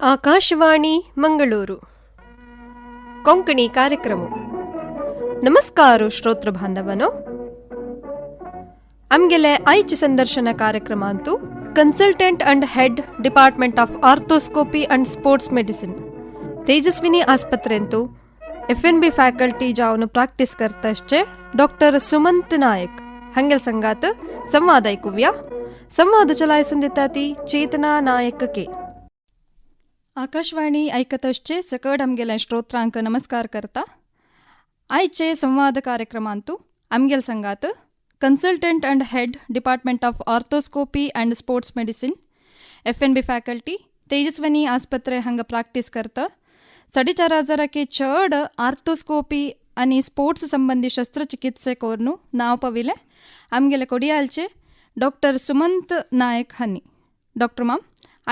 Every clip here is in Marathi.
ಆಕಾಶವಾಣಿ ಮಂಗಳೂರು ಕೊಂಕಣಿ ಕಾರ್ಯಕ್ರಮ. ನಮಸ್ಕಾರ ಶ್ರೋತೃ ಬಾಂಧವನು. ಆಮ್ಗೆಲೆ ಐಚ್ ಸಂದರ್ಶನ ಕಾರ್ಯಕ್ರಮ ಅಂತೂ consultant and head department of arthroscopy and sports medicine Tejaswini ಆಸ್ಪತ್ರೆ ಅಂತೂ FNB ಫ್ಯಾಕಲ್ಟಿ ಜಾವನು ಪ್ರಾಕ್ಟೀಸ್ ಕರ್ತಷ್ಟೇ ಡಾಕ್ಟರ್ ಸುಮಂತ್ ನಾಯಕ್ ಹಂಗೆಲ್ ಸಂಗಾತ ಸಂವಾದ ಐಕುವ್ಯ ಸಂವಾದ ಚಲಾಯಿಸುಂದಿತ್ತಾತಿ ಚೇತನಾ ನಾಯಕ್ ಕೆ. आकाशवाणी ऐकतश्चे सकड आमगेले श्रोत्रांक नमस्कार करता. आयचे संवाद कार्यक्रमांतू आमगेल संगात consultant and head department of arthroscopy and sports medicine FNB faculty Tejaswini आस्पत्रे हंग प्राक्टीस करता 4,500 चड आर्थोस्कोपी आणि स्पोर्ट्स संबंधी शस्त्रचिकित्से कोरनू नाव पविले आमगेले कोडियालचे डॉक्टर सुमंत नायक हन्नी. डॉक्टर माम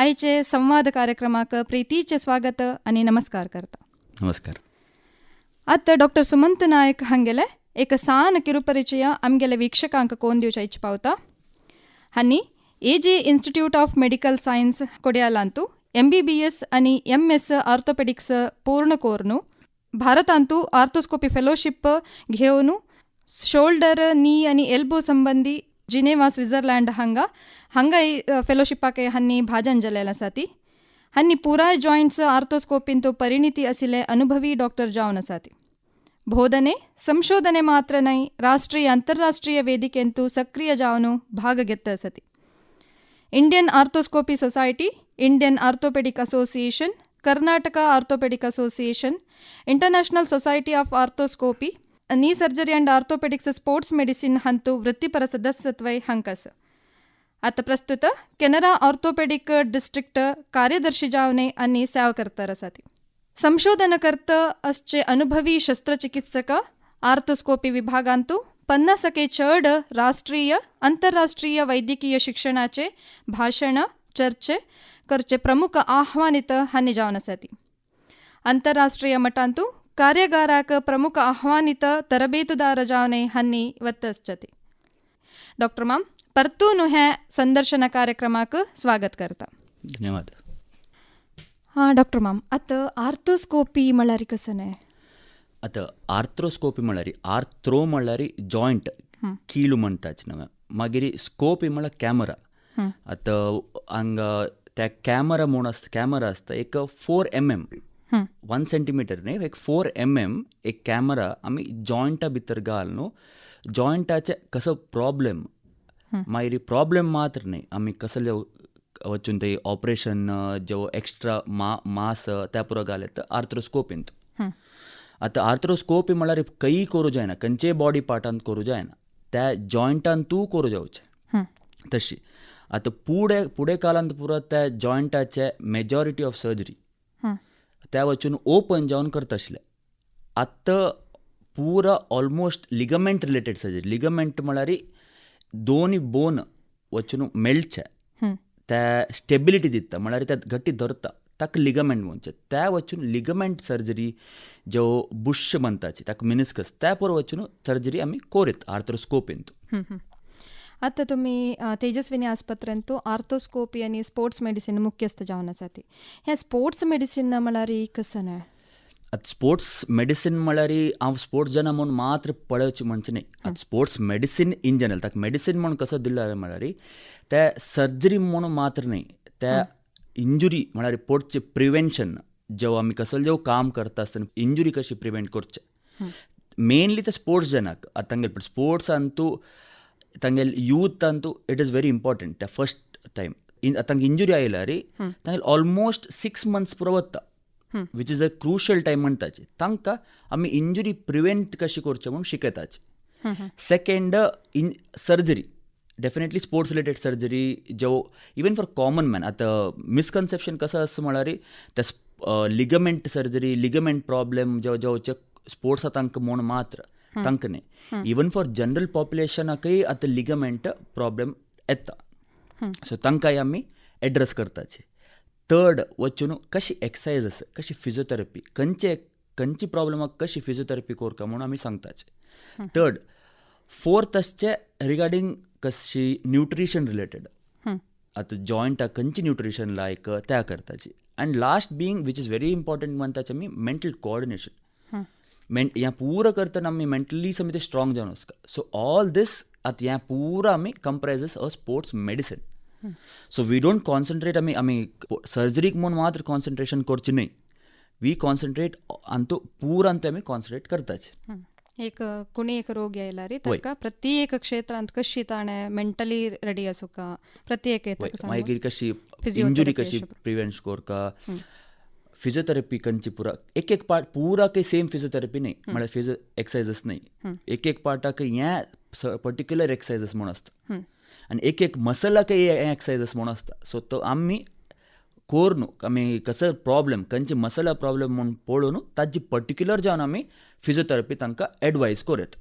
आयचे संवाद कार्यक्रमाक प्रीतीचे स्वागत आणि नमस्कार करता. नमस्कार. आता डॉक्टर सुमंत नायक हंगेले एक सान किरुपरिचय आमगेले वीक्षकांक कोण दिवचा इच्छ पावता. हन्नी AJ institute of medical science कोड्यालांतू MBBS आणि MS आर्थोपेडिक्स पूर्ण कोरनू भारतांतू आर्थोस्कोपी फेलोशिप घेऊन शोल्डर नी आणि एल्बो संबंधी जिनेवा स्वित्झर्लंड हंगा फेलोशिपाके हन्नी भाजन जलेला साती. हन्नी पुराय जॉइंट्स आर्थोस्कोपिन तो परिणिती असिले अनुभवी डॉक्टर जावन साती. ಬೋಧನೆ ಸಂಶೋಧನೆ ಮಾತ್ರ ನೈ ರಾಷ್ಟ್ರೀಯ ಅಂತಾರಾಷ್ಟ್ರೀಯ ವೇದಿಕೆಂತೂ ಸಕ್ರಿಯ ಜಾವನು ಭಾಗಗೆತ್ತ ಸತಿ. Indian arthroscopy society, Indian orthopaedic association, Karnataka orthopaedic association, international society of arthroscopy, knee surgery and orthopaedics sports medicine ಹಂತು ವೃತ್ತಿಪರ ಸದಸ್ಯತ್ವೈ ಹಂಕಸ್. आता प्रस्तुत ಕೆನರಾ ಆರ್ಥೋಪೆಡಿಕ್ डिस्ट्रिक्ट ಕಾರ್ಯದರ್ಶಿ ಜಾವನೆ आणि ಸೇವ करता साती. संशोधनकर्त असचे अनुभवी शस्त्रचिकित्सक आर्थोस्कोपी विभागांतू 50 चड राष्ट्रीय आंतरराष्ट्रीय वैद्यकीय शिक्षणाचे भाषण चर्चे करचे प्रमुख आह्वानित हानी जावनसाती. आंतरराष्ट्रीय मटांतू ಕಾರ್ಯಾಗಾರಕ ಪ್ರಮುಖ ಆಹ್ವಾನಿತ ತರಬೇತುದಾರ ಜಾವನೆ ಹನ್ನಿ ವತ್ತಸ್ಚತಿ. ಡಾಕ್ಟರ್ ಮಾಮ್ परतून हे संदर्शन कार्यक्रमाक स्वागत करता. धन्यवाद. हां डॉक्टर माम आता आर्थोस्कोपी म्हळ्यार कसन आहे? आता आर्थ्रोस्कोपी म्हळ्यार आर्थ्रो म्हळ्यार जॉइंट कीलू म्हणटाच नवे. मागीर स्कोपी म्हळ्यार कॅमरा. आता हांगा त्या कॅमरा म्हूण आसता, कॅमरा आसता एक 4 mm 1 centimeter न्ही, एक 4 mm एक कॅमरा आमी जॉइंटा भितर घालून जॉइंटाचे कसो प्रॉब्लेम मागीर प्रॉब्लेम मात्र न्ही आमी कसले वचून ते ऑपरेशन जो एक्स्ट्रा मास त्या पुरो घालता आर्थ्रोस्कोपीन. आतां आर्थ्रोस्कोपी म्हळ्यार खंयी करूं जायना, खंयचेय बॉडी पार्टान करूं जायना, त्या जॉइंटान तूं करूं जावचें तशी. आतां फुडें कालांत पुरो त्या जॉइंटाचे मेजॉरिटी ऑफ सर्जरी त्या वचून ओपन जावन करता आसले. आतां पुरो almost ligament related surgery. Ligament म्हळ्यार दोनी बोन वचून मेळचे, त्या स्टेबिलिटी दिता म्हळ्यार त्या गट्टी धरता ताका लिगमेंट म्हणचे. त्या वचून लिगमेंट सर्जरी जो बुश म्हणटाची ताका मिनिस्कस त्या पर वचून सर्जरी आमी कोरीत आर्थ्रोस्कोपीन. आता तुम्ही तेजस्विनी आस्पत्रेंतू आर्थोस्कोपी आणि स्पोर्ट्स मेडिसिन मुख्यस्थ जावन आसात. ह्या स्पोर्ट्स मेडिसिन म्हळ्यार कसन आहे? आतां स्पोर्ट्स मेडिसिन म्हळ्यार हांव स्पोर्ट्स जना म्हणून मात्र पळोवचें म्हणचें न्ही. आतां स्पोर्ट्स मेडिसिन इन जनरल ताका मेडिसिन म्हणून कसो दिला म्हळ्यार त्या सर्जरी म्हणून मात्र न्ही, त्या इंजुरी म्हळ्यार पोटचें प्रिवेंशन जो आमी कसले जेव काम करता आसतना इंजुरी कशी प्रिवेंट करचे मेनली ते स्पोर्ट्स जनाक. आतां तांगेल स्पोर्ट्स अंतू तांगेल यूथ अंतू इट इज व्हेरी इम्पॉर्टंट. त्या फर्स्ट टायम तांकां इंजुरी आयल्यार तांगेल ऑलमोस्ट 6 months पुरो वता, which is a crucial time म्हणटाचे. तांकां आमी इंजुरी प्रिवेंट कशी करचे म्हणून शिकयताचे. Second surgery definitely sports related surgery जो इवन फॉर कॉमन मॅन. आतां मिसकन्सेप्शन कसो आसा म्हळ्यार त्या लिगमेंट सर्जरी लिगमेंट प्रॉब्लेम जो जावचे स्पोर्ट्सा तांकां म्हूण मात्र तांकां न्ही, इवन फॉर जनरल पॉप्युलेशनाकय आतां लिगमेंट प्रॉब्लेम येता. सो तांकांय आमी एड्रेस करताचे. थर्ड वचून कशी एक्सरसायज आसा, कशी फिजिओथेरपी, खंयची प्रॉब्लमाक कशी फिजिओथेरपी करता म्हणून आमी सांगताचे. थर्ड फोर्थ असचे रिगार्डींग कशी न्यूट्रिशन रिलेटेड. आतां जॉइंटाक खंयची न्यूट्रिशन लायक त्या करताची. And last being which is very important म्हणताच आमी मेंटल कोऑर्डिनेशन ह्या पूरा करतना आमी मेंटली समिती स्ट्रॉंग जावन वचका. सो ऑल दीस आतां ह्या पूरा आमी comprises a sports medicine. So we don't concentrate आमी सर्जरीक म्हणून मात्र कॉन्सन्ट्रेशन करची न्हय. वी कॉन्सन्ट्रेट अंतू पूरा अंतू आमी कॉन्सन्ट्रेट करताच. एक कोणी एक रोग यायला रे ताका प्रत्येक क्षेत्रांत कशी ताणें मेंटली रेडी आसूं प्रत्येक मागीर कशी इंजुरी कशी प्रिवेंट करका. फिजियोथेरपी खंयची पुरा एक पार्ट पूरा काही सेम फिजियोथेरपी न्ही म्हळ्यार फिजियो एक्सरसायजीस न्ही. एक पार्टाक हें पर्टिक्युलर एक्सरसायजीस म्हूण आसता आनी एक मसलाक हे एक्सरसायजीस म्हूण आसता. सो तो आमी कोर न्हू आमी कसो प्रॉब्लेम खंयची मसला प्रॉब्लेम म्हूण पळोवन न्हू ताजी पर्टिक्युलर जावन आमी फिजियोथेरपी तांकां एडवायज करत.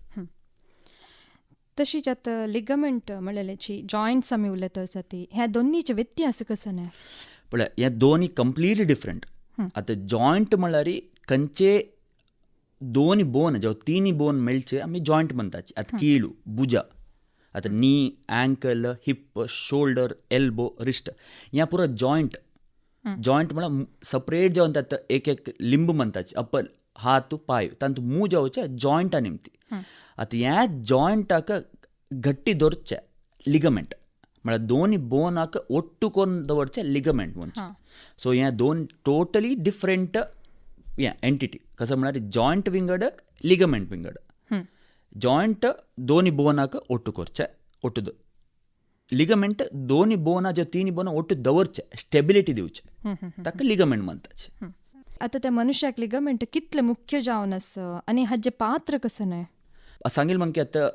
तशीच आतां लिगमेंट म्हणलेची जॉयंट्स आमी उलयता ती ह्या दोनीचे व्यत्यास कसो न्हय पळय हे दोनी कंप्लिटली डिफरंट. आतां जॉयंट म्हळ्यार खंयचे दोन बोन जे तिनी बोन मेळचे आमी जॉयंट म्हणटाचे. आतां कीळू भुजा आतां नी ankle heap shoulder elbow wrist ह्या पुरो जॉयंट. जॉयंट म्हळ्यार सपरेट जावन ताका एक लिंब म्हणटाचे अप्पर हात पाय तांतू मूव जावचे जॉयंटा निमती. आतां ह्या जॉयंटाक गट्टी दवरचे लिगमेंट म्हळ्यार दोनी बोनाक ಒಟ್ಟು करून दवरचे लिगमेंट म्हणचे. सो ह्या दोन टोटली डिफरंट हें एंटिटी कसो म्हळ्यार जॉयंट विंगड लिगमेंट विंगड. जॉयंट दोनी बोनाक ಒಟ್ಟು करचे ಒಟ್ಟು लिगमेंट दोनी बोना जे तिनी बोना ಒಟ್ಟು दवरचे स्टेबिलिटी दिवचे ताका लिगमेंट म्हणटाचे. आतां त्या मनशाक लिगमेंट कितले मुख्य जावन आसा आनी हाजे पात्र कसं न्हय सांगील म्हणके आतां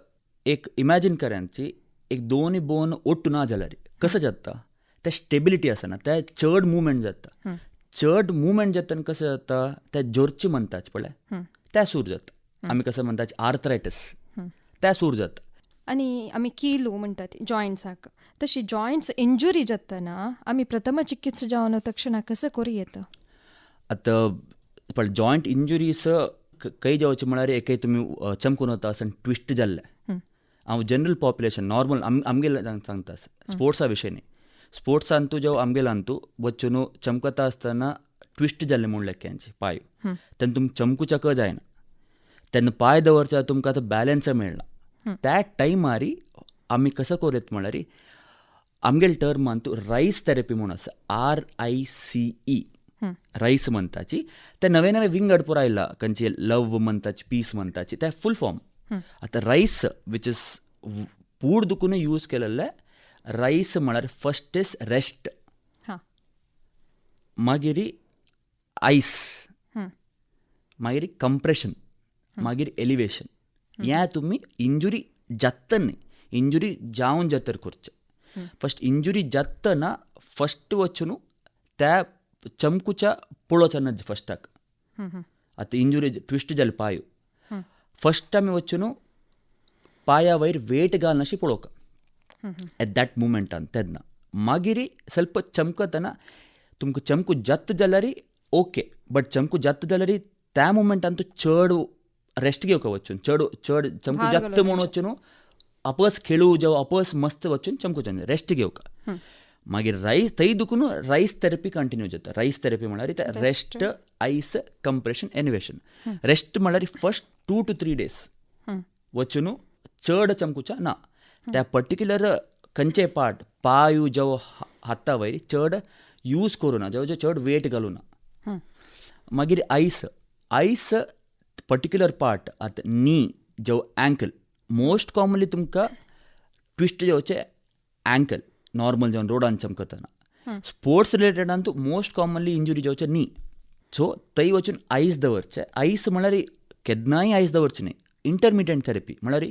एक इमॅजिन करांची एक दोनी बोन ಒಟ್ಟು ना जाल्यार कसं जाता ते स्टेबिलिटी आसना ते चड मुवमेंट जाता. चड मुवमेंट जातना कसं जाता ते जोरची म्हणटाच पळय ते सूर जाता. आमी कसं म्हणटाच आर्थरायटीस ते सूर जाता. आनी आमी कीलू म्हणटात जॉयंट्साक तशी जॉयंट्स इंजुरी जातना आमी प्रथम चिकित्सा जावन तक्षण कसं करूं येता. आतां पळय जॉयंट इंजुरीस खंय जावचे म्हळ्यार एक तुमी चमकून वता आसन ट्विस्ट जाल्ले. हांव जनरल पॉप्युलेशन नॉर्मल आमगेले सांगता स्पोर्ट्सा विशयी न्ही. स्पोर्ट्सान तूं जेव आमगेलान तूं वचून चमकता आसतना ट्विस्ट जाल्ले म्हूण लेक्यांचे पांय तेन्ना तुमकां चमकुचाक जायना. तेन्ना पांय दवरच्या तुमकां आतां बॅलन्स मेळना. त्या टायमार आमी कसो करूं म्हळ्यार आमगेले टर्मान तूं रायस थेरपी म्हूण आसा RICE रायस म्हणटाची. ते नवे नवे विंगड पुरो आयला खंयचे लव म्हणटाची पीस म्हणटाची ते फूल फॉर्म. आतां रायस वीच इज पूड दुखून यूज केलेले रायस म्हळ्यार फस्ट इज रेस्ट मागीर आयस मागीर कंप्रेशन मागीर एलिवेशन. हें तुमी इंजुरी जातना न्ही इंजुरी जावन जातर करचे. फस्ट इंजुरी जातना फस्ट वचून त्या चमकुच्या पळोवचा ना फस्टाक. आतां इंजुरी ट्विस्ट जाले पांय फस्ट आमी वचून पांया वयर वेट घालना अशें पळोवका एट दॅट मुमेंटान. तेन्ना मागीर ಸ್ವಲ್ಪ चमकतना तुमकां चमकू जाता जाल्यार ओके बट चमकू जाता जाल्यार त्या मुमेंटान तूं चड रेस्ट घेवका वचून चड चड चमकू जाता म्हूण वचून आपस खेळू जेव आपस मस्त वचून चमकुचें रेस्ट घेवका. मागीर रायस थंय दुखून रायस थेरपी कंटिन्यू जाता. रायस थेरपी म्हळ्यार रेस्ट आयस कंप्रेशन एनिवेशन. रेस्ट म्हळ्यार फस्ट 2 to 3 days वचून चड चमकुचा ना. त्या पर्टिक्युलर खंयचे पार्ट पांय जेव हाता वयर चड यूज करूं ना जेव चड वेट घालूं ना. मागीर आयस आयस पर्टिक्युलर पार्ट आतां नी जेव एंकल मोस्ट कॉमनली तुमकां ट्विस्ट जावचे एंकल नॉर्मल जावन रोडान चमकतना. स्पोर्ट्स रिलेटेडान तूं मोस्ट कॉमनली इंजुरी जावचे नी. सो थंय वचून आयस दवरचे. आयस म्हळ्यार केन्नाय आयस दवरचे न्ही. इंटरमिडियंट थेरपी म्हळ्यार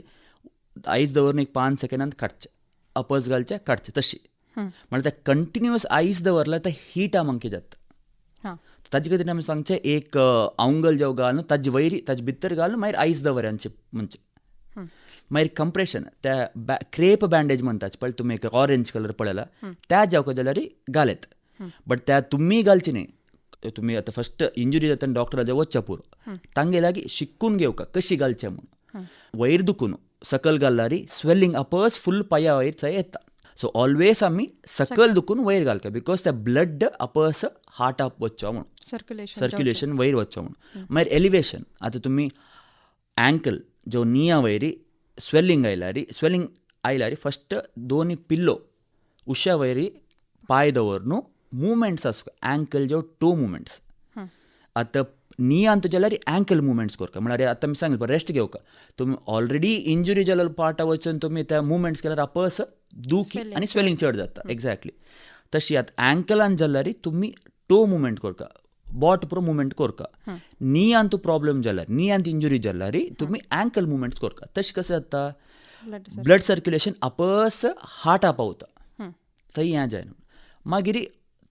आयस दवरून एक 5 सेकंडांत काडचे अपस घालचे काडचे तशी. म्हळ्यार ते कंटिन्युअस आयस दवरल्यार ते हीट आमकां जाता. ताजे खातीर आमी सांगचे एक अवंगल जेव घालून ताजे वयर ताजे भितर घालून मागीर आयस दवरयांचे म्हणजे. मागीर कंप्रेशन त्या क्रेप बँडेज म्हणटात पळय तुमी एक ऑरेंज कलर पळयला त्या जेवका जाल्यार घालेत. बट त्या तुमी घालचे न्ही. तुमी आतां फस्ट इंजुरी जाता डॉक्टराच्या वचच्या पुरो तांगे लागीं शिकून घेवका कशी घालचें म्हणून. वयर दुखून सकल घालल्यार स्वेलिंग अपस फूल पांया वयर थंय येता. सो ऑलवेज आमी सकयल दुखून वयर घालता बिकॉज त्या ब्लड अपस हार्टाक वचचो म्हणून सर्क्युलेशन वयर वचचो म्हणून. मागीर एलिवेशन, आतां तुमी एंकल जो निया वयरी स्वेलिंग आयल्यार फस्ट दोनी पिल्लो उश्या वयरी पाय दवर न्हू मुवमेंट्स आसता एंकल जो टो मुवमेंट्स. आतां नियान तुज्या जाल्यार एंकल मुवमेंट्स करता म्हळ्यार आतां आमी सांगलें रेस्ट घेवका. तुमी ऑलरेडी इंजुरी जाल्यार पार्टा वचून तुमी त्या मुवमेंट्स केल्यार अपस दुखी आनी स्वेलिंग चड जाता. एक्झॅक्टली तशी आतां एंकलान जाल्यार तुमी टो मुवमेंट करता, बॉट पुरो मुवमेंट करता. नियान तूं प्रॉब्लम जाल्यार नियान इंजुरी जाल्यार तुमी एंकल मुवमेंट्स करता. तशें कशें जाता ब्लड सर्क्युलेशन अपस हार्टा पावता थंय हें जायना. मागीर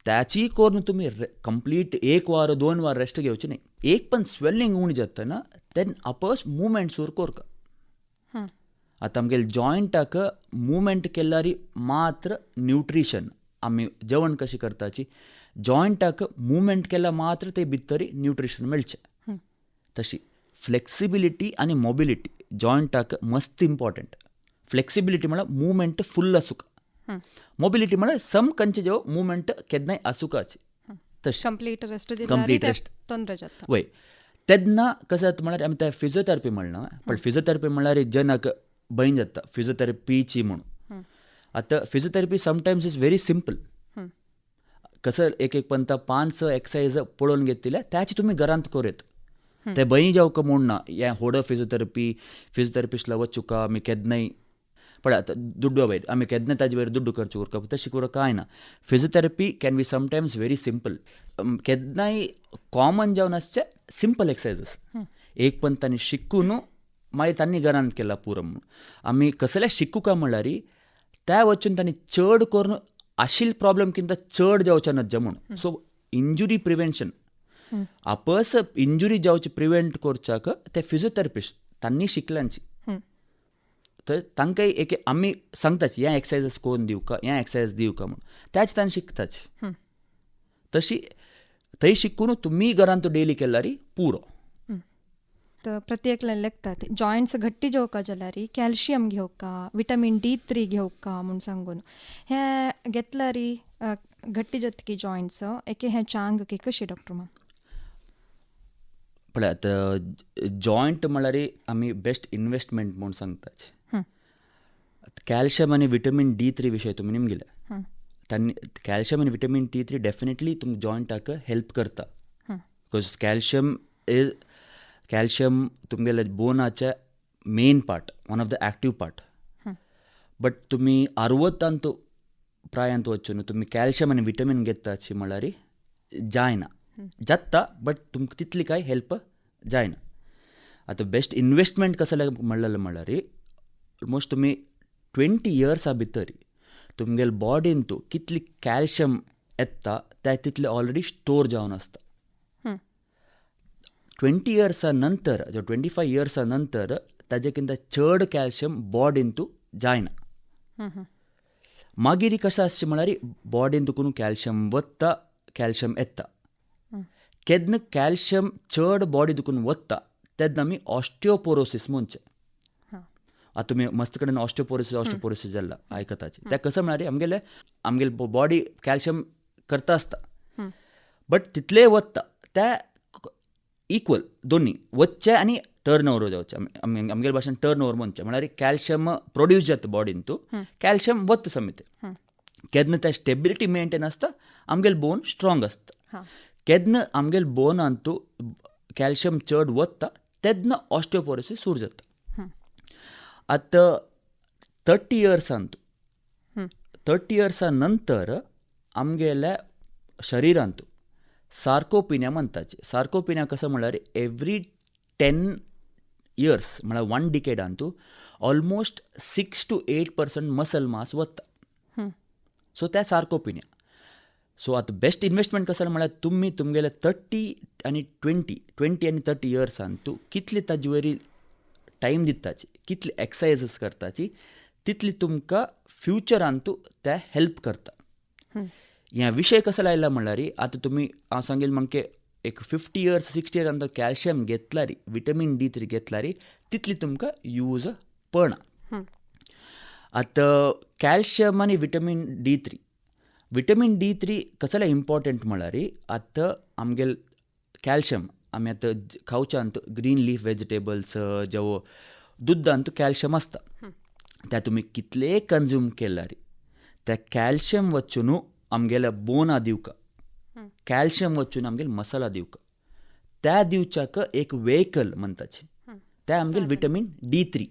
त्याची करून तुमी कंप्लीट 1 वार 2 वार रेस्ट घेवचे न्ही. एक पण स्वेलिंग उणी जाता ना तेन्ना अपस मुवमेंट सुरू करता. आतां आमगेले जॉयंटाक मुवमेंट केल्यार मात्र न्यूट्रिशन आमी जेवण कशें करताची जॉयंटाक मुवमेंट केल्यार मात्र ते भितर न्यूट्रिशन मेळचें. तशी फ्लेक्सिबिलिटी आनी मोबिलिटी जॉयंटाक मस्त इम्पॉर्टंट. फ्लेक्सिबिलिटी म्हळ्यार मुवमेंट फुल्ल आसूंक, मोबिलिटी म्हळ्यार सम खंयचे जो मुवमेंट केन्नाय आसूंकाची. तशें कंप्लीट रेस्ट तोंदर जाता वय. तेन्ना कशें जाता म्हळ्यार आमी त्या फिजिओथेरपी म्हणना पण फिजिओथेरपी म्हळ्यार जनाक भंय जाता फिजिओथेरपीची म्हणून. आतां physiotherapy sometimes is very simple. कसं एक पंता 5 एक्सरसाइज पळोवन घेतल्या त्याची तुमी घरांत करेत. ते भंय जावका म्हूण ना हें व्हड फिजिओथेरपिस्टला वचुका आमी केन्नाय पळय आतां दुड्डा वयर आमी केन्ना ताजे वयर दुड्डू खर्च करप तशें करूं कांय ना. Physiotherapy can be sometimes very simple. केन्नाय कॉमन जावन आसचे सिंपल एक्सरसाइजीस एक पण तांणी शिकून मागीर तांणी घरांत केला पुरो म्हणून. आमी कसले शिकूं काय म्हणल्यार त्या वचून तांणी चड करून आशिल्ले प्रॉब्लेम किंता चड जावचे नज म्हणून. सो इंजुरी प्रिवेंशन आपस इंजुरी जावची प्रिवेंट करच्याक ते फिजिओथेरपिस्ट तांणी शिकल्यांची. तर तांकां एक आमी सांगताची हें एक्सरसाइजीस कोन्न दिवका हें एक्सरसाइज दिवका म्हणून त्याच तांणी शिकताची. तशी थंय शिकून तुमी घरांत डेली केल्यार पुरो. तर प्रत्येकला लेखतात जॉयंट्स घट्टी जेवका जाल्यार कॅल्शियम घेवका विटामीन D3 घेवका म्हूण सांगून हें घेतल्यार घट्टी जातकी जॉयंट्स एके हें चांग की कशी डॉक्टर मा पळय आतां जॉयंट म्हळ्यार आमी बेस्ट इन्वेस्टमेंट म्हूण सांगताचे. कॅल्शियम आनी विटामीन D3 विशय तुमी निमगेले तांणी कॅल्शियम आनी विटामीन D3 डेफिनेटली तुमकां जॉयंटाक हेल्प करता. बिकॉज कॅल्शियम तुमगेले बोनाचे main part one of the active part. But तुमी 60 प्रायांत वचून तुमी कॅल्शियम आनी विटामीन घेताची म्हळ्यार जायना. जाता बट तुमकां तितली कांय हेल्प जायना. आतां बेस्ट इन्वेस्टमेंट कसले म्हणलें म्हळ्यार ऑलमोस्ट तुमी 20 इयर्सा भितर तुमगेले बॉडीन तूं कितली कॅल्शियम येता ते तितले ऑलरेडी स्टोर जावन आसता. 20 इयर्सा नंतर 25 इयर्सा नंतर ताजे किंता चड कॅल्शियम बॉडीन तूं जायना. मागीर कशें आसचें म्हळ्यार बॉडीन तुका कॅल्शियम वता कॅल्शियम येता. केन्ना कॅल्शियम चड बॉडी दुखून वता तेन्ना आमी ऑस्टिओपोरोसीस म्हणचे. आतां तुमी मस्त कडेन ऑस्टिओपोरोसीस जाला आयकताचे. ते कसं म्हळ्यार आमगेले बॉडी कॅल्शियम करता आसता बट तितले वता ते इक्वल दोनी वच्चे आनी टर्न ओवर जावचे. आमगेले भाशेन टर्न ओवर म्हणचे म्हळ्यार कॅल्शियम प्रोड्यूस जाता बॉडीन तूं कॅल्शियम वता समिती. केन्ना ते स्टेबिलिटी मेंटेन आसता आमगेले बोन स्ट्रॉंग आसता. केन्ना आमगेले बोनान तूं कॅल्शियम चड वता तेन्ना ऑस्टिओपोरोसीस सुरू जाता. आतां 30 इयर्सान तूं 30 इयर्सा नंतर आमगेल्या शरिरांत सार्कोपिनिया म्हणटाची. सार्कोपिनिया कसं म्हळ्यार एवरी 10 इयर्स म्हळ्यार 1 डिकेडान तूं ऑलमोस्ट 6 to 8% मसल मास वता. सो त्या सार्कोपिनिया. सो आतां बेस्ट इन्वेस्टमेंट कसं म्हळ्यार तुमी तुमगेले 30 आनी 20 आनी 30 इयर्सान तूं कितली ताजे वयरी टायम दिताची कितली एक्सरसाइजीस करताची तितली तुमकां फ्युचरान तूं ते हेल्प करता. ह्या विशय कसो लायला म्हळ्यार आतां तुमी हांव सांगेल म्हाका एक 50 इयर्स 60 इयर्स कॅल्शियम घेतल्यार विटामीन D3 घेतल्यार तितली तुमकां यूज पडना. आतां कॅल्शियम आनी विटमीन D3. विटमीन D3 कसले इम्पॉर्टंट म्हळ्यार आतां आमगेल कॅल्शियम आमी आतां खावच्यांत ग्रीन लीफ वेजिटेबल्स जावं दुदांत कॅल्शियम आसता. ते तुमी कितले कन्ज्यूम केल्यार ते कॅल्शियम वचून आमगेल्या बोना दिवका, कॅल्शियम वचून आमगेल मसाला दिवका, त्या दिवच्याक एक वेहिकल म्हणटाचे ते आमगेल विटमीन D3.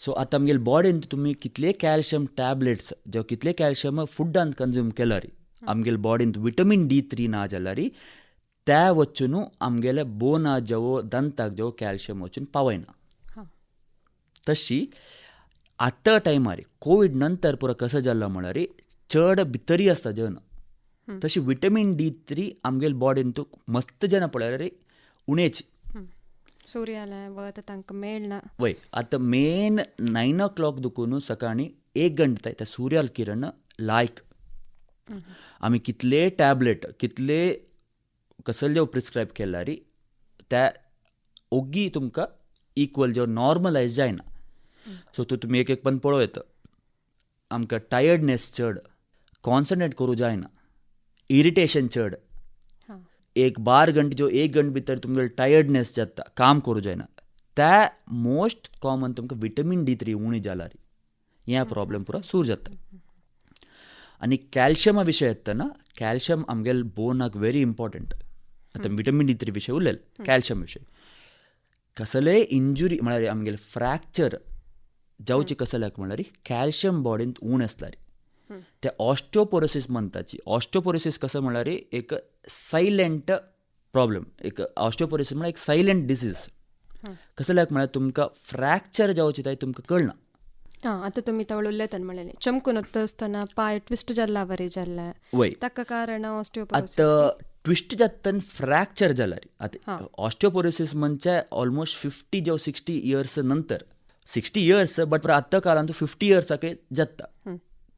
सो आतां आमगेल बॉडीन तुमी कितले कॅल्शियम टॅबलेट्स जावं कितले कॅल्शियम फुडांत कन्ज्यूम केल्यार आमगेल बॉडीन विटमीन D3 ना जाल्यार ते वचून आमगेल्या बोना जावं दंताक जावं कॅल्शियम वचून पावयना. तशी आतां टायमार कोवीड नंतर पुरो कसो जाल्लो म्हळ्यार चड भितरी आसता जेवण, तशी विटमीन D3 आमगेल बॉडीन तूं मस्त जेन्ना पळयल्यार उणेची. सूर्याला वत तांकां मेळना. वय आतां मेन 9 o'clock दुखून सकाळीं 1 घंटा त्या सुर्याल किरण लायक आमी कितले टॅबलेट कितले कसले प्रिस्क्रायब केल्यार त्या ओग्गी तुमकां इक्वल जेव नॉर्मलायज जायना. सो तुमी एक पण पळयत आमकां टायर्डनेस चड, कॉन्सन्ट्रेट करूं जायना, इरिटेशन चड, एक 12 घंटे जो 1 घंटे भितर तुमगेलो टायर्डनेस जाता, काम करूं जायना, ते मोस्ट कॉमन तुमकां विटमीन D3 उणी जाल्यार हें प्रॉब्लेम पुरो सूर जाता. आनी कॅल्शियमा विशय येतना कॅल्शियम आमगेल बोनाक व्हेरी इम्पॉर्टंट. आतां विटमीन D3 विशय उलयलें, कॅल्शियम विशय कसलेय इंजुरी म्हळ्यार आमगेले फ्रॅक्चर जावचे कसल्याक म्हळ्यार कॅल्शियम बॉडींत उण आसल्यार ते ऑस्टिओपोरोसिस म्हणटाची. ऑस्टिओपोरोसिस कसो म्हळ्यार एक सायलेंट प्रॉब्लेम, एक ऑस्टिओपोरोसिस म्हळ्यार एक सायलेंट डिसीज. कसल्याक म्हळ्यार तुमकां फ्रॅक्चर जावचे ताय तुमकां कळना. आतां तुमी तवळ उलयतना म्हणलें चमकून वतना पाय ट्विस्ट जाल्ला वरी जाल्ला, वय ताका कारण ऑस्टिओपोरोसिस. आतां ट्विस्ट जातन फ्रॅक्चर जाल्यार आतां ऑस्टिओपोरोसिस म्हणजे ऑलमोस्ट 50 जावं 60 इयर्स नंतर, 60 इयर्स बट आतां काळांत 50 इयर्साक जाता.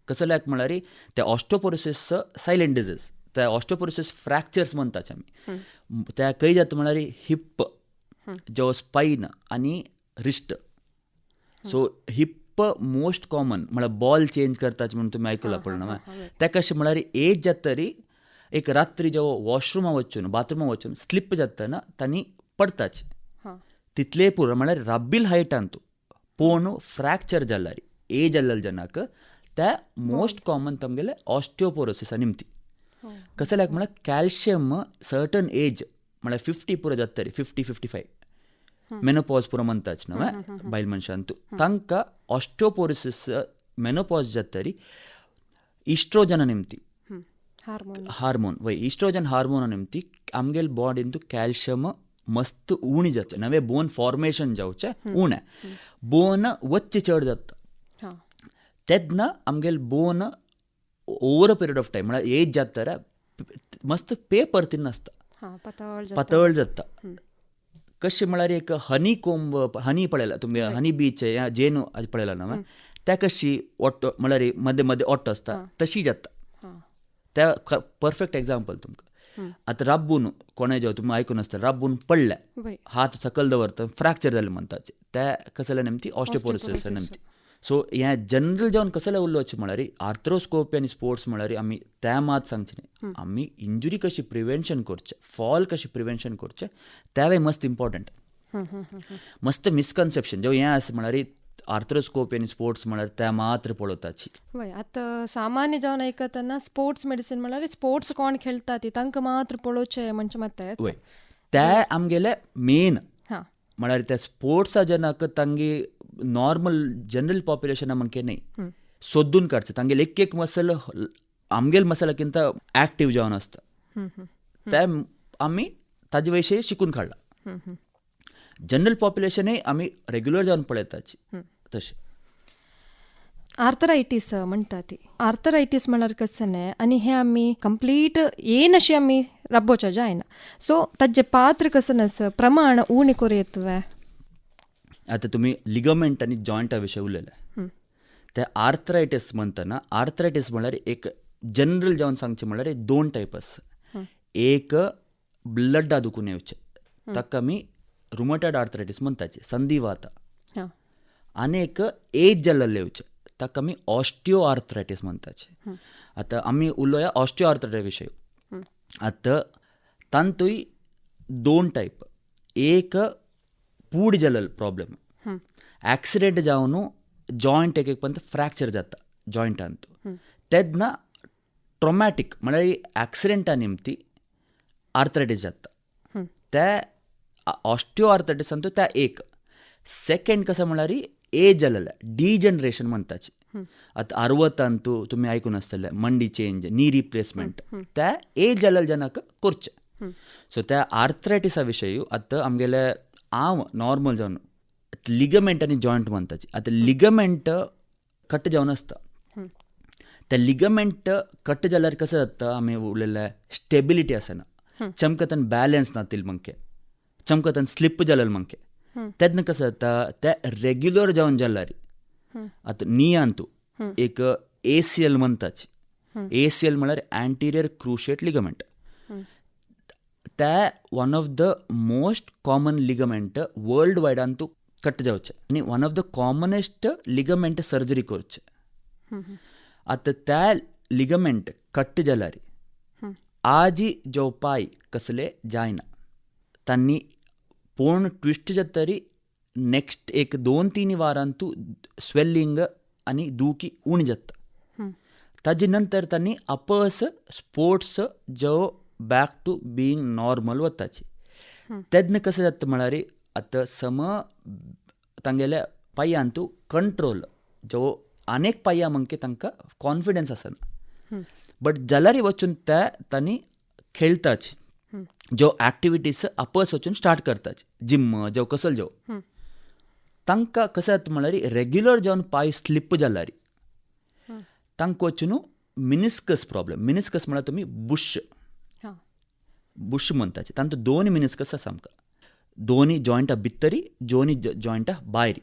कसल्याक म्हळ्यार ते ऑस्टिओपोरोसिस सायलेंट डिजीज, ते ऑस्टिओपोरोसिस फ्रॅक्चर्स म्हणटाचे आमी. ते खंय जाता म्हळ्यार हिप जो स्पायन आनी wrist. So heap most common म्हळ्यार बॉल चेंज करताचे म्हणून तुमी आयकलां पळय. ते कशें म्हळ्यार एज जातरी एक रात्री जो वॉशरुमा वचून बाथरुमा वचून स्लिप जातना तांणी पडताचे, तितले पुरो म्हळ्यार रब्बील हायटान पोवन फ्रॅक्चर जाल्यार एज जाल्ल्या जनाक ते मोस्ट कॉमन तामगेले ऑस्टिओपोरोसिसा निमती. कसल्याक म्हळ्यार कॅल्शियम सर्टन एज म्हळ्यार 50 पुरो जातरी 50-55 मेनोपॉज पुरो म्हणटाच न्हय बायल मनशांत तांकां ऑस्टिओपोरोसिस मेनोपॉज जातरी इस्ट्रोजना निमती हार्मोन वय इस्ट्रोजन हार्मोना निमती आमगेल बॉडीन कॅल्शियम मस्त उणी जाता. नवे बोन फॉर्मेशन जावचे उणे, बोन वच्चे चड जाता तेन्ना आमगेल bone over a period of time म्हळ्यार एज जाता मस्त पे परतीन नासता, पातळ जाता. कशें म्हळ्यार एक हनी कोंब, हनी पळयला तुमी, हनी बीचे या जेन पळयला न्हय, त्या कशी ओट्टो म्हळ्यार मदें मदें ओट्टो आसता तशी जाता. ते परफेक्ट एग्जाम्पल तुमकां. आतां राबून कोणें जेव तुमी आयकून आसता राबून पडले, हात सकयल दवरता फ्रॅक्चर जालें म्हणटाचे, ते कसले नेमती ऑस्टिओपोरोसिस नेमती. सो हें जनरल जावन कसलें उलोवचें म्हळ्यार आर्थ्रोस्कोपी आनी स्पोर्ट्स म्हळ्यार आमी त्या मात सांगचें न्ही, आमी इंजुरी कशी प्रिवेंशन करचें, फॉल कशी प्रिवेंशन करचें तें मस्त इम्पॉर्टंट. मस्त मिसकन्सेप्शन जेव हें आसा म्हळ्यार आर्थ्रोस्कोपी आनी स्पोर्ट्स म्हळ्यार त्या मात्र पळोवपाची. वय आतां सामान्य जावन आयकतना स्पोर्ट्स मेडिसीन म्हळ्यार स्पोर्ट्स कोण खेळटा ती तांकां मात्र पळोवचें म्हणचे मात. वय ते आमगेले मेन म्हळ्यार त्या स्पोर्ट्सा जनाक तांगे नॉर्मल जनरल पॉप्युलेशना म्हणके न्ही सोदून काडचें. तांगेले एक मसल आमगेल मसलाकिंत एक्टीव जावन आसता, ते आमी ताजे विशयी शिकून काडला. जनरल पॉप्युलेशनूय आमी रेग्युलर जावन पळयताची तशें. आर्थरायटीस म्हणटा ती, आर्थरायटीस म्हळ्यार कशें न्हय आनी हें आमी कंप्लीट येन अशी आमी रब्बोचें जायना. सो ताजें पात्र कसं आसा, प्रमाण उणी करूं येतवे. आतां तुमी लिगमेंट आनी जॉयंटा विशय उलयले, ते आर्थरायटीस म्हणटना आर्थरायटीस म्हळ्यार एक जनरल जावन सांगचें म्हळ्यार 2 टायप आसा. एक ब्लड्डा दुखून येवचें ताका आमी रुमॅटॉयड आर्थरायटीस म्हणटाचे, संधिवाता. अनेक एज जाल्ले येवचे ताका आमी ऑस्टिओ आर्थरायटीस म्हणटाचे. आतां आमी उलोवया ऑस्टिओ आर्थरायटीस विशयी. आतां तांतूय 2 टायप. एक पूड जाल्लो प्रॉब्लेम, ॲक्सिडेंट जावन जॉयंट एक पर्यंत फ्रॅक्चर जाता जॉयंटांत. तेन्ना ट्रॉमॅटीक म्हळ्यार ॲक्सिडेंटा निमती आर्थरायटीस जाता. ते ऑस्टिओ आर्थरायटिसांतूय त्या एक. सेकंड कसं म्हळ्यार एज जाल्लें डिजनरेशन म्हणटाची. आतां 60 तुमी आयकून आसतलें मंडी चेंज, नी रिप्लेसमेंट, त्या एज जाल्ल्या जनाक करचे. सो त्या आर्थरायटिसा विशयी आतां आमगेले हांव नॉर्मल जावन लिगमेंट आनी जॉयंट म्हणटाची. आतां लिगमेंट कट जावन आसता. ते लिगमेंट कट जाल्यार कशें जाता, आमी उलयलें स्टेबिलिटी आसना, चमकतन बॅलन्स ना तिलमंके, चमकतन स्लिप जालेले मंके. तेन्ना कशें जाता ते रेग्युलर जावन जाल्यार आतां नियांतू एक ACL म्हणटाची. ACL म्हळ्यार एंटिरियर क्रुशिएट लिगमेंट. ते one of the most common ligament world वायडांतू कट जावचे आनी one of the commonest ligament surgery करचे. आतां त्या लिगमेंट कट जाल्यार आजी जेवपाय कसले जायना. तांणी पूर्ण ट्विस्ट जातरी नेक्स्ट एक 2-3 वारांतू स्वेलिंग आनी दुखी उणी जाता. ताजे नंतर तांणी आपस स्पोर्ट्स जो बॅक टू बिईंग नॉर्मल वताची. तेन्ना कशें जाता म्हळ्यार आतां तांगेल्या पांयांतू कंट्रोल जो अनेक पांयां मंके तांकां कॉन्फिडन्स आसना. बट जाल्यार वचून तांणी खेळटाची, ज्यो ॲक्टिविटीज आपस वचून स्टार्ट करताची, जिम जावं कसलो जावं. तांकां कशें जाता म्हळ्यार रेग्युलर जावन पांय स्लिप जाल्यार तांकां वचून मिनिस्कस प्रॉब्लेम. मिनिस्कस म्हळ्यार तुमी बुश म्हणटाचे. तांतूं 2 मिनिस्कस आसा आमकां, 2 जॉयंटा भितरी, 2 जॉयंटा भायर.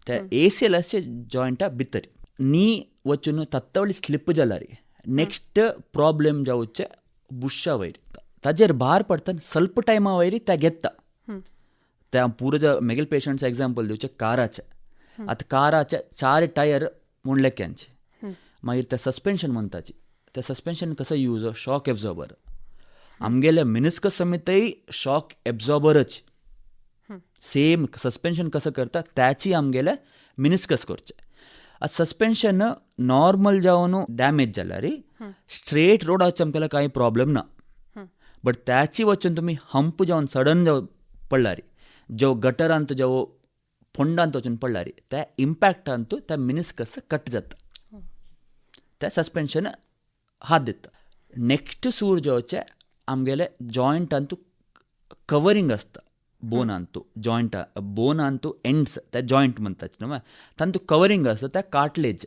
ते ACLचे जॉयंटा भितरी नी वचून तत्तावळी स्लिप जाल्यार नेक्स्ट प्रॉब्लेम जावचे बुश्शा वयर. ताजेर भार पडटा ಸ್ವಲ್ಪ टायमा वयर ते घेता. ते पुरो मेगेल पेशंट्स एग्जाम्पल दिवचे काराचे. आतां काराचे 4 टायर मुणलेक्यांचे, मागीर ते सस्पेन्शन म्हणटाची. ते सस्पेन्शन कसं यूज, शॉक एब्झॉर्बर. आमगेले मिनिस्कस समेतय शॉक एब्झॉर्बरच. सेम सस्पेन्शन कसं करता त्याची आमगेले मिनिस्कस करचे. आतां सस्पेन्शन नॉर्मल जावन डॅमेज जाल्यार स्ट्रेट रोडाचे आमगेले कांय प्रॉब्लेम ना. बट त्याची वचून तुमी हंप जावन सडन जावन पडल्यार, जो गटरांत जो फोंडांत वचून पडल्यार त्या इम्पॅक्टांतू त्या मिनिस्कस कट जाता. ते सस्पेन्शन हात दिता. नेक्स्ट सूर जावचे आमगेले जॉयंटांतू कवरींग आसता बोनांतू, जॉयंटा बोनांतू एंड्स ते जॉयंट म्हणटाचे न्हू, तांतू कवरींग आसता ते कार्टलेज.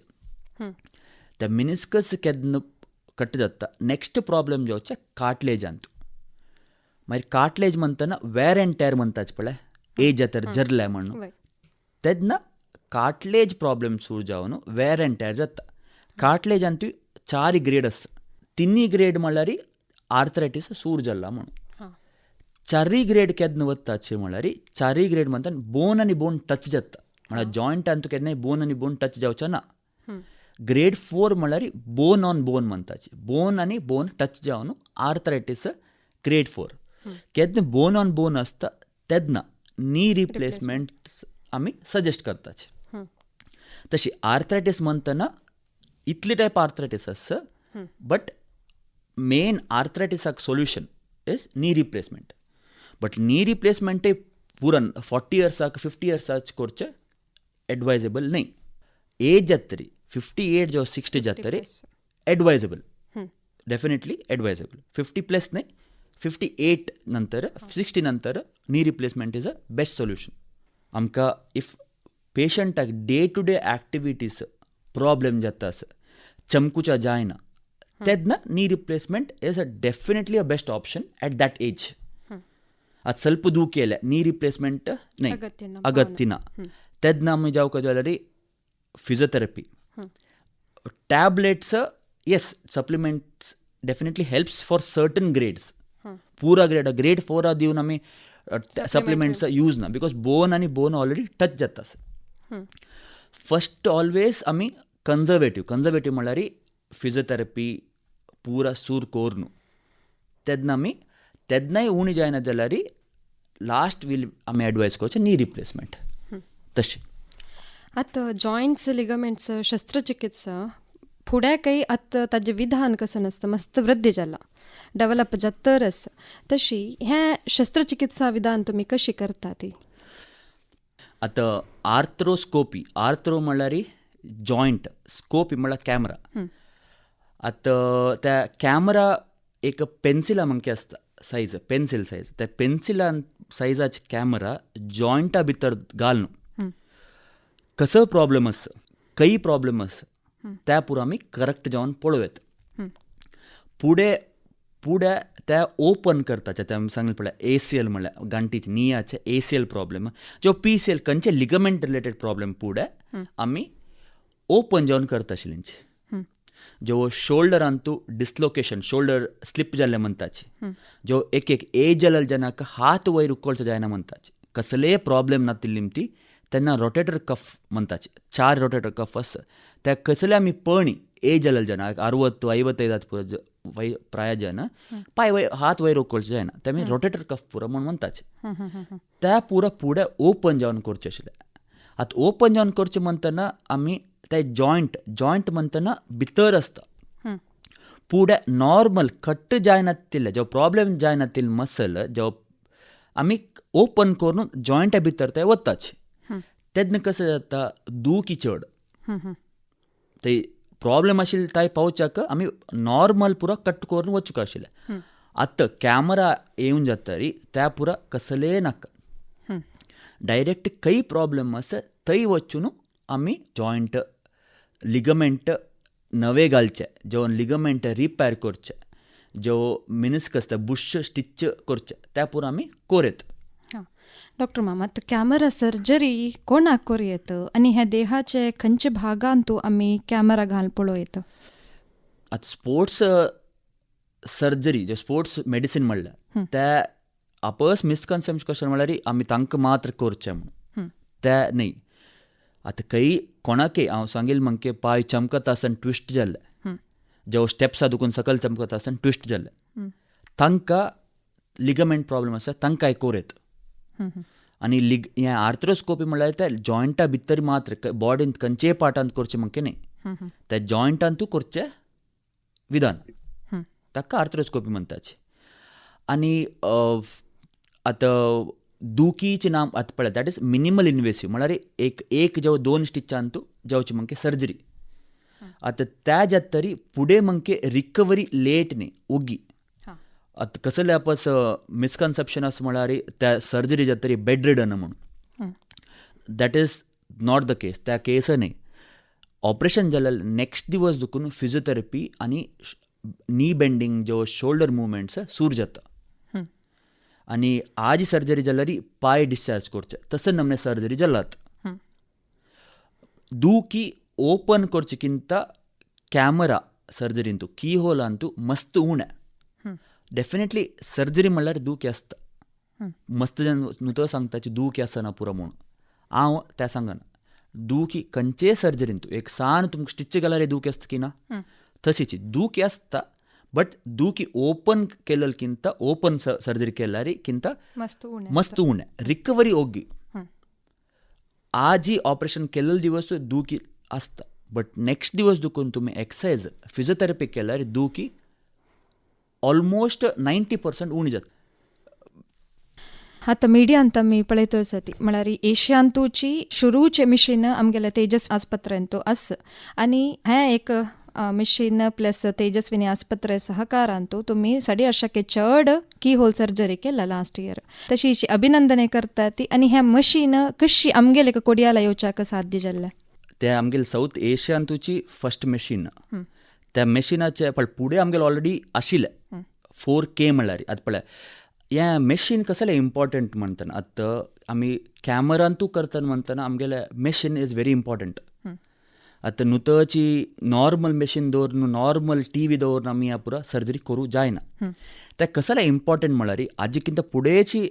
ते मिनिस्कस केन्ना कट जाता नेक्स्ट प्रॉब्लेम जावचे कार्टलेजांतू. मागीर कार्टलेज म्हणटना वेर एंड टॅर म्हणटाचे पळय, एज जाता जरले म्हणून. तेन्ना कार्टलेज प्रॉब्लेम सूर जावन वेर एंड टॅर जाता. कार्टलेजांतू 4 ग्रेड आसता. 3 ग्रेड म्हळ्यार आर्थरायटीस सूर जाल्ला म्हणून. 4 ग्रेड केन्ना वताचे म्हळ्यार 4 ग्रेड म्हणटा बोन आनी बोन टच जाता. म्हळ्यार जॉयंटांतू केन्नाय बोन आनी बोन टच जावचे ना. ग्रेड 4 म्हळ्यार बोन ऑन बोन म्हणटाचे. बोन आनी बोन टच जावन आर्थरायटीस ग्रेड 4. केन्ना बोन ऑन बोन आसता तेन्ना नी रिप्लेसमेंट आमी सजेस्ट करताचे. तशी आर्थरायटीस म्हणटना इतली टायप आर्थरायटीस आसा, बट मेन आर्थरायटिसाक solution is knee replacement. But knee रिप्लेसमेंटय पुरान 40 इयर्साक 50 इयर्साक करचे एडवायजेबल न्ही. एज जातरी 58 जावं 60 जातरी एडवायजेबल, डेफिनेटली एडवायजेबल. 50+ न्ही, 58 नंतर 60 नंतर knee replacement is a best solution. आमकां इफ पेशंटाक day to day activities problem जाता आसा, चमकुचा जायना, तेन्ना knee replacement is definitely a best option at that age. ಅದು ಸ್ವಲ್ಪ ದೂಕಿ ಅಲ್ಲ ನೀ ರಿಪ್ಲೇಸ್ಮೆಂಟ್ ನೈ ಅಗತ್ಯನ ತೆದ್ ನಮ್ಮ ಜಾವಕ jewellery physiotherapy tablets as supplements definitely helps for certain grades पूरा ग्रेड 4 दिवन आमी सप्लिमेंट्स यूज ना बिकॉज बोन आनी बोन ऑलरेडी टच जाता. फस्ट ऑलवेज आमी कंजर्वेटीव म्हळ्यार फिजिओथेरपी पुरा सूर कोर न्हू तेन्नाय उणी जायना जाल्यार लास्ट वील आमी एडवायस करचें नी रिप्लेसमेंट तशें. आतां जॉयंट्स लिगमेंट्स शस्त्रचिकित्सा फुडें काही आतां ताजें विधान कसं नसतं मस्त वृद्धी जाला डेव्हलप जातरच तशी हें शस्त्रचिकित्सा विधान तुमी कशी करता ती. आतां आर्थ्रो म्हळ्यार जॉयंट, स्कोपी म्हळ्यार कॅमरा. आतां त्या कॅमरा एक पेन्सिला मंके आसता सायज, पेन्सिल सायज, त्या पेन्सिला सायजाचे कॅमरा जॉयंटा भितर घालून कसो प्रॉब्लेम आसा, काही प्रॉब्लेम आसा त्या पुरो आमी करेक्ट जावन पळोव येता. फुडें ते ओपन करता ते आमी सांगलें पळय ACL म्हळ्यार गांठीचे नियाचे ACL प्रॉब्लेम जो PCL खंयचे लिगमेंट रिलेटेड प्रॉब्लेम फुडें आमी ओपन जावन करता आशिल्लींचे. जो शोल्डरांतू डिस्लोकेशन, शोल्डर स्लिप जाल्ले म्हणटाचे, जो एक एज जाल्या जेन्ना हात वयर उखलचो जायना म्हणटाचे, कसलेय प्रॉब्लेम नातिल्ली ती तेन्ना रोटेटर कफ म्हणटाचे, 4 रोटेटर कफ आसा ते कसले आमी पळणी एज जाल्या जेन्ना 60-55 प्राय जेन्ना पांय हात वयर उखलचो जायना ते आमी रोटेटर कफ पुरो म्हूण म्हणटाचे. त्या पुरो फुडें ओपन जावन करचें आशिल्लें. आतां ओपन जावन करचें म्हणटना आमी ते जॉयंट म्हणटना भितर आसता, फुडें नॉर्मल कट्ट जायनातिल्ले जो प्रॉब्लेम जायनातिल्ले मसल जो आमी ओपन करून जॉयंटा भितर ते वताचे. तेन्ना कशें जाता दुखी चड ते प्रॉब्लेम आशिल्ले थंय पावच्याक आमी नॉर्मल पुरो कट करून वचूंक आशिल्लें. आतां कॅमरा येवन जातरी त्या पुरो कसलेय नाका, डायरेक्ट खंय प्रॉब्लेम आसा थंय वचून आमी जॉयंट लिगमेंट नवे घालचे, जो लिगमेंट रिपेर करचे, जो मिनिस्कस ते बुश स्टिच करचे त्या पुरो आमी कोरेत. डॉक्टर मामा आतां कॅमेरा सर्जरी कोणाक करूं येता आनी ह्या देहाचे खंयचे भागांतू आमी कॅमेरा घालून पळोव येता. आतां स्पोर्ट्स सर्जरी जे स्पोर्ट्स मेडिसीन म्हणल्यार ते आपस मिसकन्सेप्शन कशें म्हळ्यार आमी तांकां मात्र करचें म्हणून ते न्ही. आतां खंय कोणाकय हांव सांगिल्लें म्हणके पांय चमकता आसतना ट्विस्ट जाल्ले, जो स्टेप्सा दुखून सकयल चमकता आसतना ट्विस्ट जाल्ले, तांकां लिगमेंट प्रॉब्लेम आसा तांकांय कोरेत. आनी हें आर्थ्रोस्कोपी म्हळ्यार ते जॉयंटा भितर मात्र बॉडींत खंयचेय पार्टांत करचें म्हणके न्ही, त्या जॉयंटांतू करचें विधान ताका आर्थ्रोस्कोपी म्हणटाचे. आनी आतां दुखीचें नाम आतां पळय दॅट इज मिनिमल इन्वेसिव म्हळ्यार एक जावं 2 स्टिचांतू जावची म्हणके सर्जरी. आतां त्या जातरी फुडें म्हणके रिकवरी लेट न्ही ओगी. आतां कसले आपस मिसकन्सेप्शन आसा म्हळ्यार त्या सर्जरी जातरी बेड रिडन म्हणून, दॅट इज नॉट द केस. त्या केस न्ही, ऑपरेशन जाल्यार नेक्स्ट दिवस दुखून फिजिओथेरपी आनी नी बेंडिंग जो शोल्डर मुवमेंट्स सूर जाता. आनी आज सर्जरी जाल्यार पांय डिस्चार्ज करचे तसे नमने सर्जरी जालात. दुखी ओपन करचे किंत कॅमरा सर्जरींतू की होलांतू मस्त उणें. डेफिनेटली सर्जरी म्हणल्यार दुखी आसता, मस्त जन न्हू सांगताची दुखी आसना पुरो म्हणून हांव त्या सांगना. दुखी खंयचेय सर्जरींतू एक सान तुमकां स्टिच घाल्यार दुखी आसता की ना तशीची दुखी आसता, बट दुखी ओपन केलेल किंत ओपन सर्जरी केल्यार किंत मस्त उणें रिकवरी ओगी. आज ऑपरेशन केलेले दिवस दुखी आसता, बट नेक्स्ट दिवस दुखून तुमी एक्सरसाइज फिजिओथेरपी केल्यार दुखी ऑलमोस्ट 90% उणी जाता. आतां मिडियांत आमी पळयत ती म्हळ्यार एशियांतूची शुरूचे मिशीन आमगेल्या तेजस आस्पत्रेंतू आसा आनी हें एक मिशीन प्लस तेजस्विनी आस्पत्रे सहकारांतू तुमी 150 चड की होल सर्जरी केला लास्ट इयर. तशी अभिनंदने करता ती. आनी हें मशीन कशी आमगेले कोडयाला येवच्याक साध्य जाल्लें. ते आमगेले साऊथ एशियांतूची फर्स्ट मशीन. त्या मशिनाचे पण फुडें आमगेले ऑलरेडी आशिल्ले 4K म्हळ्यार. आतां पळय हें मशीन कसलें इम्पॉर्टंट म्हणटना आतां आमी कॅमरांतू करतना म्हणटना आमगेले मशीन इज व्हेरी इम्पॉर्टंट. आतां नुतची नॉर्मल मशीन दवरून नॉर्मल TV दवरून आमी ह्या पुरो सर्जरी करूं जायना. तें कसलें इम्पॉर्टंट म्हळ्यार हाजे किंत फुडेंची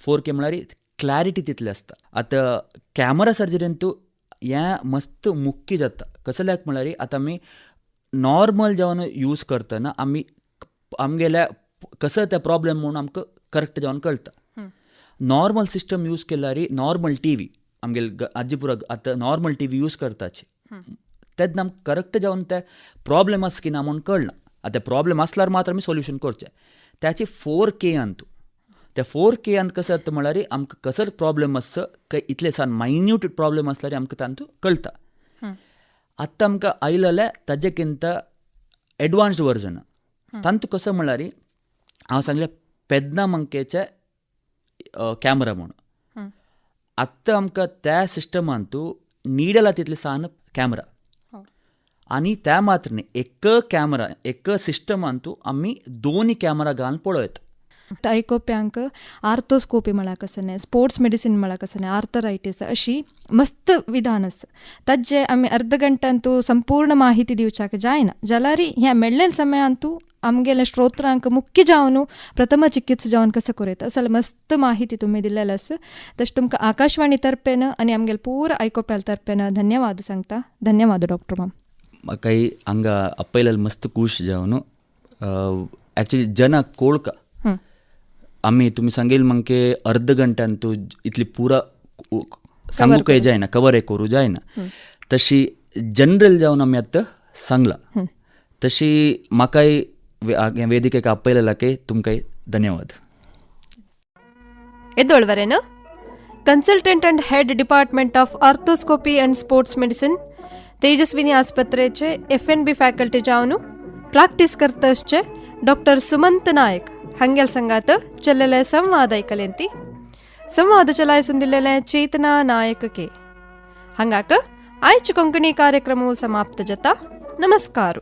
4K म्हळ्यार क्लॅरिटी तितली आसता. आतां कॅमरा सर्जरींतू हें मस्त मुख्य जाता. कसं लायक म्हळ्यार आतां आमी नॉर्मल जेवण यूज करतना आमी आमगेल्या कसं तें प्रॉब्लेम म्हणून आमकां करेक्ट जेवण कळटा. नॉर्मल सिस्टम यूज केल्यार नॉर्मल टी व्ही आमगेले आजी पुरो आतां नॉर्मल टी व्ही यूज करताची तेन्ना आमकां करेक्ट जेवण तें प्रॉब्लेम आसा की ना म्हणून कळना. आतां प्रॉब्लेम आसल्यार मात्र आमी सोल्युशन करचें. त्याची 4K अंतू त्या 4K अंत कसं जाता म्हळ्यार आमकां कसो प्रॉब्लेम आसता काय इतले सान मायन्यूट प्रॉब्लेम आसल्यार आमकां तांतू कळटा. आतां आमकां आयलेलें ताजे किंत एडवान्स्ड वर्जन तांतू कसं म्हळ्यार हांव सांगलें पेद्ना मंकेचे कॅमरा म्हणून. आत्तां आमकां त्या सिस्टमांतू नीड जाला तितले सान कॅमरा आनी त्या मात्र न्ही एक सिस्टमांतू आमी 2 कॅमरा घालून पळयत. आयकोप्यांक आर्थोस्कोपी म्हळ्यार कसं न्ही, स्पोर्ट्स मेडिसीन म्हळ्यार कसं न्ही, आर्थरायटीस अशी मस्त विधान आसा. ताजे आमी अर्द घंट्यांतू संपूर्ण माहिती दिवच्याक जायना जाल्यार ह्या मेळ्ळेल्या समयांतू आमगेल्या श्रोत्रांक मुख्य जावन प्रथम चिकित्सा जावन कसं करयता असं मस्त माहिती तुमी दिलेली आसा. तशें तुमकां आकाशवाणी तर्फेन आनी आमगेल्या पुरा आयकोप्याल तर्फेन धन्यवाद सांगता. धन्यवाद डॉक्टर मॅम. म्हाका हांगा आपयलें मस्त खूश जावन एक्चुली जना कोळका आमी तुमी सांगेल मंके अर्द घंट्यांतू इतली पुरा सांगूक जायना कवर करूं जायना. तशी जनरल जावन आमी आतां सांगला तशी म्हाकाय ವೇದಿಕೆಗೆ ಅಪ್ಪೈಲಕ್ಕೆ ತುಮಕೈ ಧನ್ಯವಾದ. ಎದ್ದೊಳ್ವರೇನು consultant and head department of arthroscopy and sports medicine Tejaswini आस्पत्रेचे FNB फॅकल्टी जावन प्रॅक्टिस करतसचे डॉक्टर सुमंत नायक हांगेल संगात चल्लेले संवाद ऐकलेंती. संवाद चलायसून दिल्लेले चेतना नायक के हांगाक आयचे कोंकणी कार्यक्रम समाप्त जाता. नमस्कार.